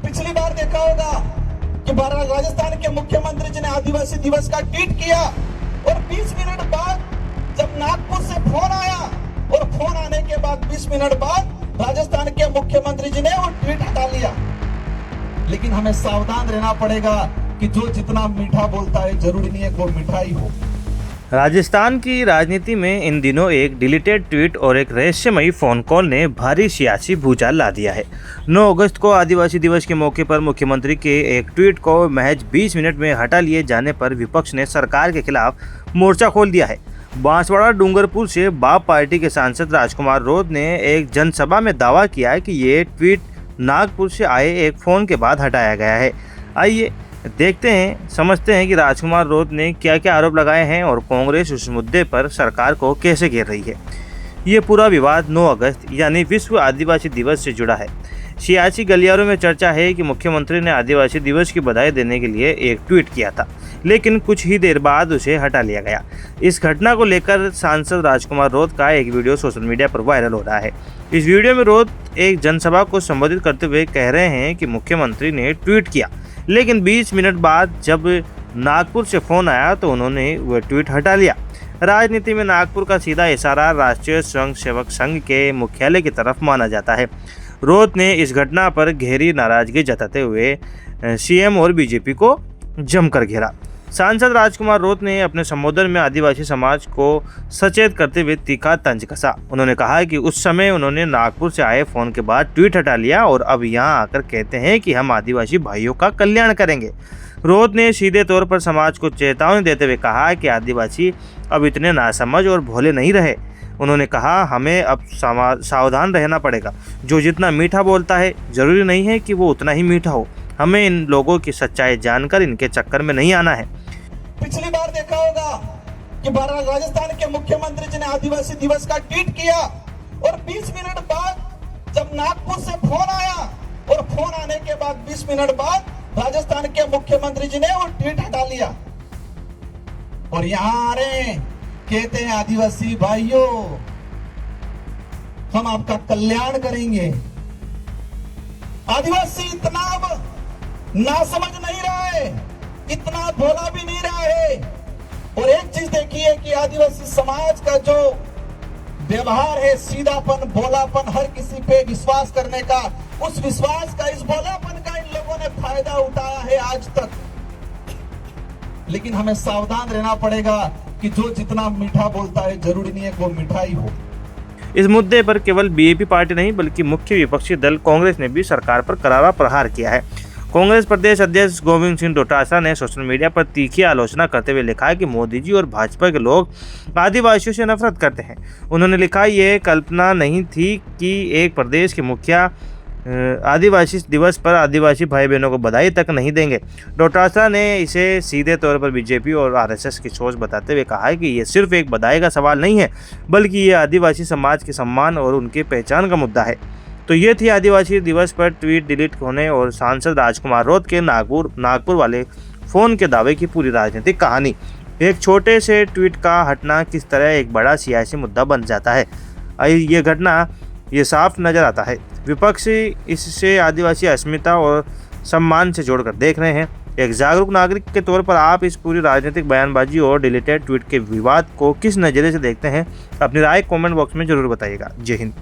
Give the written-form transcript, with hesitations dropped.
पिछली बार देखा होगा कि राजस्थान के मुख्यमंत्री जी ने आदिवासी दिवस का ट्वीट किया और 20 मिनट बाद जब नागपुर से फोन आया और फोन आने के बाद 20 मिनट बाद राजस्थान के मुख्यमंत्री जी ने वो ट्वीट हटा लिया। लेकिन हमें सावधान रहना पड़ेगा कि जो जितना मीठा बोलता है जरूरी नहीं है वो मीठा ही हो। राजस्थान की राजनीति में इन दिनों एक डिलीटेड ट्वीट और एक रहस्यमयी फोन कॉल ने भारी सियासी भूचाल ला दिया है। 9 अगस्त को आदिवासी दिवस के मौके पर मुख्यमंत्री के एक ट्वीट को महज 20 मिनट में हटा लिए जाने पर विपक्ष ने सरकार के खिलाफ मोर्चा खोल दिया है। बांसवाड़ा डूंगरपुर से बाप पार्टी के सांसद राजकुमार रोध ने एक जनसभा में दावा किया है कि ये ट्वीट नागपुर से आए एक फ़ोन के बाद हटाया गया है। आइए देखते हैं, समझते हैं कि राजकुमार रोध ने क्या क्या आरोप लगाए हैं और कांग्रेस उस मुद्दे पर सरकार को कैसे घेर रही है। ये पूरा विवाद 9 अगस्त यानी विश्व आदिवासी दिवस से जुड़ा है। सियासी गलियारों में चर्चा है कि मुख्यमंत्री ने आदिवासी दिवस की बधाई देने के लिए एक ट्वीट किया था, लेकिन कुछ ही देर बाद उसे हटा लिया गया। इस घटना को लेकर सांसद राजकुमार रोध का एक वीडियो सोशल मीडिया पर वायरल हो रहा है। इस वीडियो में रोध एक जनसभा को संबोधित करते हुए कह रहे हैं कि मुख्यमंत्री ने ट्वीट किया, लेकिन 20 मिनट बाद जब नागपुर से फ़ोन आया तो उन्होंने वह ट्वीट हटा लिया। राजनीति में नागपुर का सीधा इशारा राष्ट्रीय स्वयं सेवक संघ के मुख्यालय की तरफ माना जाता है। रोध ने इस घटना पर गहरी नाराजगी जताते हुए सीएम और बीजेपी को जमकर घेरा। सांसद राजकुमार रोध ने अपने संबोधन में आदिवासी समाज को सचेत करते हुए तीखा तंज कसा। उन्होंने कहा कि उस समय उन्होंने नागपुर से आए फोन के बाद ट्वीट हटा लिया और अब यहां आकर कहते हैं कि हम आदिवासी भाइयों का कल्याण करेंगे। रोध ने सीधे तौर पर समाज को चेतावनी देते हुए कहा कि आदिवासी अब इतने नासमझ और भोले नहीं रहे। उन्होंने कहा हमें अब सावधान रहना पड़ेगा। जो जितना मीठा बोलता है जरूरी नहीं है कि वो उतना ही मीठा हो। हमें इन लोगों की सच्चाई जानकर इनके चक्कर में नहीं आना है। पिछली बार देखा होगा कि राजस्थान के मुख्यमंत्री जी ने आदिवासी दिवस का ट्वीट किया और 20 मिनट बाद जब नागपुर से फोन आया और फोन आने के बाद 20 मिनट बाद राजस्थान के मुख्यमंत्री जी ने वो ट्वीट हटा लिया और यहाँ आ रहे कहते हैं आदिवासी भाइयों हम आपका कल्याण करेंगे। आदिवासी इतना अब नासमझ नहीं रहा है, इतना भोला भी नहीं रहा है। और एक चीज देखिए कि आदिवासी समाज का जो व्यवहार है, सीधापन, भोलापन, हर किसी पे विश्वास करने का, उस विश्वास का, इस भोलापन का इन लोगों ने फायदा उठाया है आज तक। लेकिन हमें सावधान रहना पड़ेगा कि जो जितना मीठा बोलता है जरूरी नहीं है वो मीठा ही हो। इस मुद्दे पर केवल बीजेपी पार्टी नहीं बल्कि मुख्य विपक्षी दल कांग्रेस ने भी सरकार पर करारा प्रहार किया है। कांग्रेस प्रदेश अध्यक्ष गोविंद सिंह डोटासरा ने सोशल मीडिया पर तीखी आलोचना करते हुए लिखा है कि मोदी जी और भाजपा के लोग आदिवासियों से नफरत करते हैं। उन्होंने लिखा ये कल्पना नहीं थी कि एक प्रदेश के मुखिया आदिवासी दिवस पर आदिवासी भाई बहनों को बधाई तक नहीं देंगे। डोटासरा ने इसे सीधे तौर पर बीजेपी और आरएसएस की सोच बताते हुए कहा है कि ये सिर्फ एक बधाई का सवाल नहीं है बल्कि ये आदिवासी समाज के सम्मान और उनके पहचान का मुद्दा है। तो ये थी आदिवासी दिवस पर ट्वीट डिलीट होने और सांसद राजकुमार रोध के नागपुर वाले फ़ोन के दावे की पूरी राजनीतिक कहानी। एक छोटे से ट्वीट का हटना किस तरह एक बड़ा सियासी मुद्दा बन जाता है, ये घटना ये साफ नज़र आता है। विपक्ष इससे आदिवासी अस्मिता और सम्मान से जोड़कर देख रहे हैं। एक जागरूक नागरिक के तौर पर आप इस पूरी राजनीतिक बयानबाजी और डिलीटेड ट्वीट के विवाद को किस नज़रिए से देखते हैं, अपनी राय कमेंट बॉक्स में जरूर बताइएगा। जय हिंद।